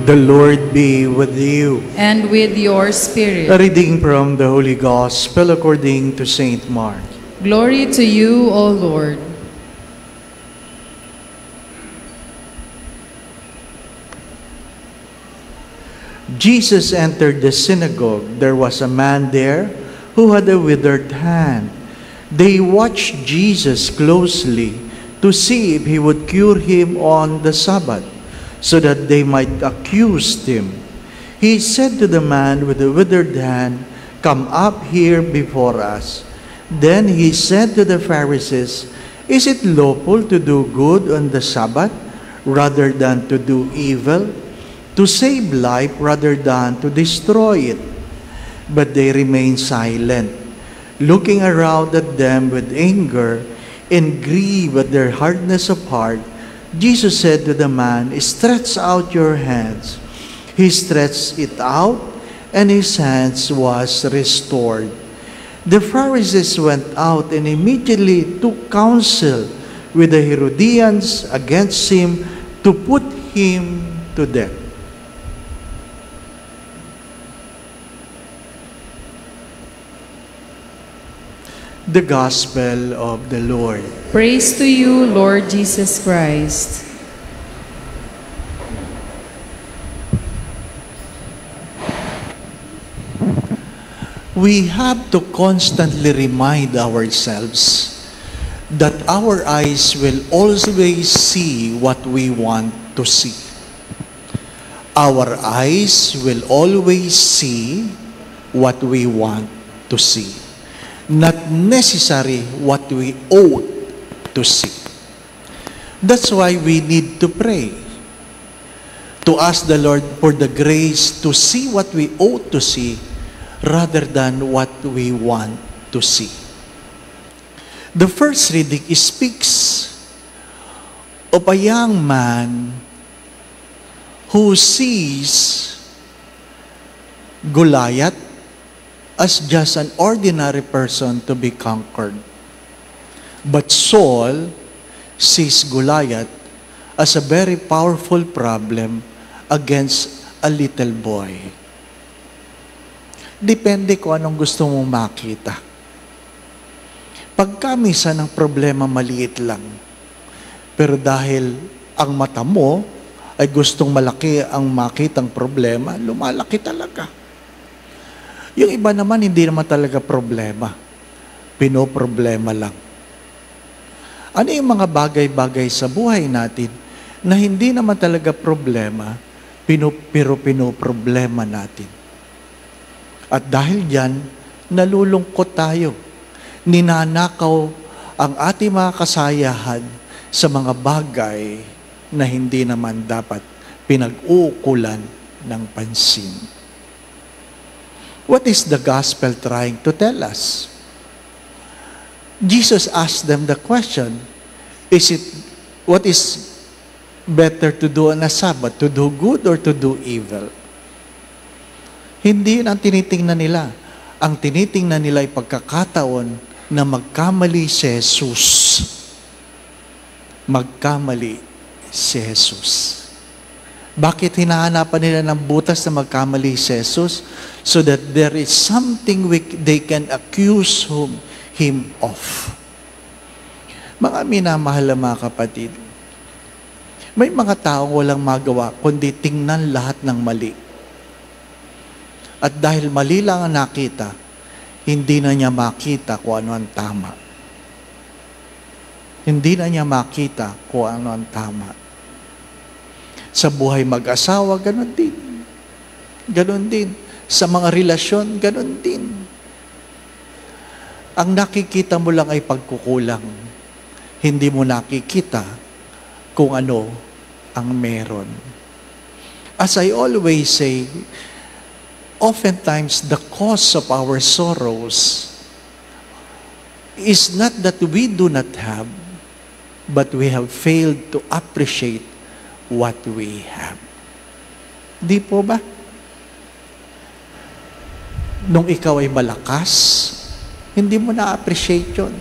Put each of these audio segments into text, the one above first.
The Lord be with you. And with your spirit. A reading from the Holy Gospel according to Saint Mark. Glory to you, O Lord. Jesus entered the synagogue. There was a man there who had a withered hand. They watched Jesus closely to see if he would cure him on the Sabbath, so that they might accuse him. He said to the man with the withered hand, "Come up here before us." Then he said to the Pharisees, "Is it lawful to do good on the Sabbath rather than to do evil? To save life rather than to destroy it?" But they remained silent, looking around at them with anger and grief at their hardness of heart. Jesus said to the man, "Stretch out your hands." He stretched it out, and his hands was restored. The Pharisees went out and immediately took counsel with the Herodians against him to put him to death. The Gospel of the Lord. Praise to you, Lord Jesus Christ. We have to constantly remind ourselves that our eyes will always see what we want to see. Our eyes will always see what we want to see. Not necessarily what we ought to see. That's why we need to pray. To ask the Lord for the grace to see what we ought to see rather than what we want to see. The first reading speaks of a young man who sees Goliath as just an ordinary person to be conquered. But Saul sees Goliath as a very powerful problem against a little boy. Depende kung anong gusto mong makita. Pagka minsan ang problema maliit lang, pero dahil ang mata mo ay gustong malaki ang makitang problema, lumalaki talaga. Yung iba naman, hindi naman talaga problema. Pinoproblema lang. Ano yung mga bagay-bagay sa buhay natin na hindi naman talaga problema, pero pinoproblema natin? At dahil diyan, nalulungkot tayo. Ninanakaw ang ating mga kasayahan sa mga bagay na hindi naman dapat pinag-uukulan ng pansin. What is the gospel trying to tell us? Jesus asked them the question, what is better to do on a Sabbath, to do good or to do evil? Hindi yun ang tinitingnan nila. Ang tinitingnan nila ay pagkakataon na magkamali si Jesus. Magkamali si Jesus. Bakit hinahanapan nila ng butas na magkamali si Jesus? So that there is something they can accuse him of. Mga minamahal na mga kapatid, may mga taong walang magawa kundi tingnan lahat ng mali. At dahil mali lang ang nakita, hindi na niya makita kung ano ang tama. Hindi na niya makita kung ano ang tama. Sa buhay mag-asawa, ganun din. Ganun din. Sa mga relasyon, ganun din. Ang nakikita mo lang ay pagkukulang. Hindi mo nakikita kung ano ang meron. As I always say, oftentimes the cause of our sorrows is not that we do not have, but we have failed to appreciate what we have. Di po ba? Nung ikaw ay malakas, hindi mo na-appreciate yun.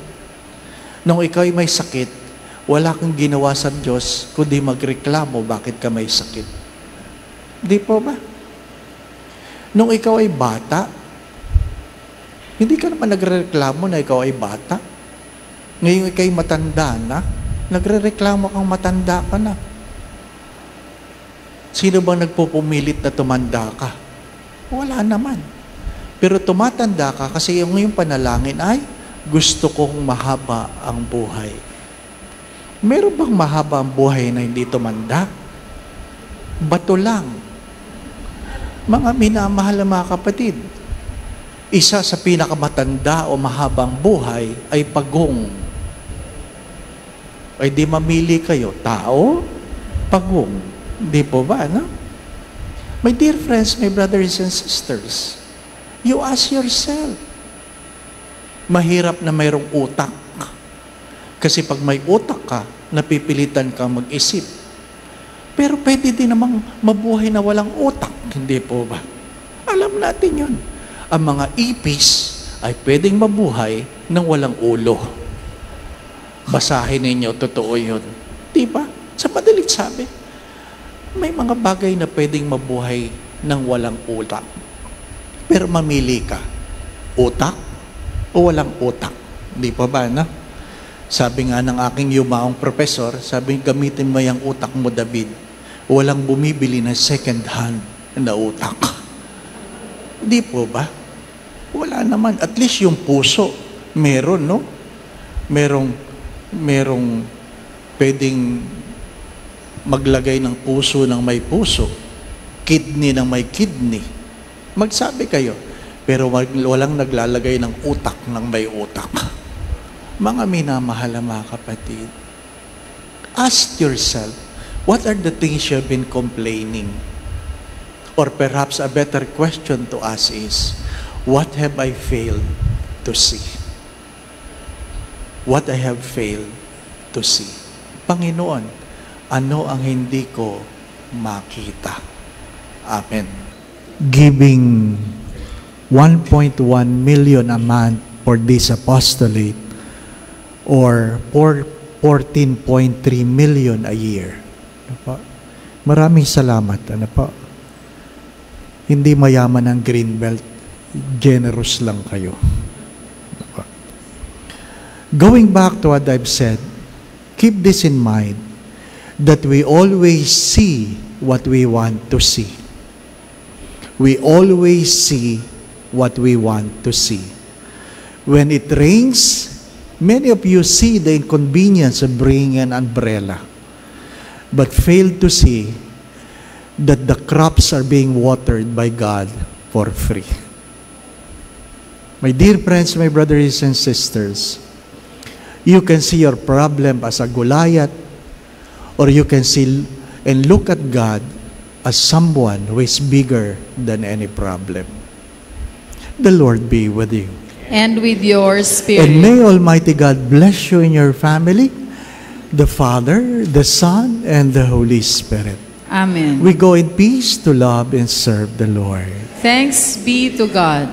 Nung ikaw ay may sakit, wala kang ginawa sa Diyos kundi magreklamo bakit ka may sakit. Di po ba? Nung ikaw ay bata, hindi ka naman nagrereklamo na ikaw ay bata. Ngayon ikaw'y matanda na, nagrereklamo kang matanda ka na. Sino bang nagpupumilit na tumanda ka? Wala naman. Pero tumatanda ka kasi yung iyong panalangin ay, gusto kong mahaba ang buhay. Meron bang mahaba ang buhay na hindi tumanda? Bato lang. Mga minamahal na mga kapatid, isa sa pinakamatanda o mahabang buhay ay pagong. Ay di mamili kayo, tao, pagong. Di po ba, no? My dear friends, my brothers and sisters, you ask yourself, mahirap na mayroong utak. Kasi pag may utak ka, napipilitan ka mag-isip. Pero pwede din namang mabuhay na walang utak. Hindi po ba? Alam natin yun. Ang mga ipis ay pwedeng mabuhay nang walang ulo. Basahin ninyo, totoo yun. Diba? Sa madalit sabi, may mga bagay na pwedeng mabuhay nang walang utak. Pero mamili ka, utak o walang utak. Di pa ba, na? Sabi nga ng aking yumaong professor, sabi, gamitin mo yung utak mo, David. Walang bumibili ng second hand na utak. Di po ba? Wala naman. At least yung puso, meron, no? Merong pwedeng maglagay ng puso ng may puso, kidney ng may kidney. Magsabi kayo, pero walang naglalagay ng utak ng may utak. Mga minamahal na mga kapatid, ask yourself, what are the things you have been complaining? Or perhaps a better question to ask is, what have I failed to see? What I have failed to see. Panginoon, ano ang hindi ko makita? Amen. Giving 1.1 million a month for this apostolate or 14.3 million a year. Ano po? Maraming salamat. Ano po? Hindi mayaman ang Greenbelt. Generous lang kayo. Ano po? Going back to what I've said, keep this in mind, that we always see what we want to see. We always see what we want to see. When it rains, many of you see the inconvenience of bringing an umbrella, but fail to see that the crops are being watered by God for free. My dear friends, my brothers and sisters, you can see your problem as a Goliath, or you can see and look at God as someone who is bigger than any problem. The Lord be with you. And with your spirit. And may Almighty God bless you in your family, the Father, the Son, and the Holy Spirit. Amen. We go in peace to love and serve the Lord. Thanks be to God.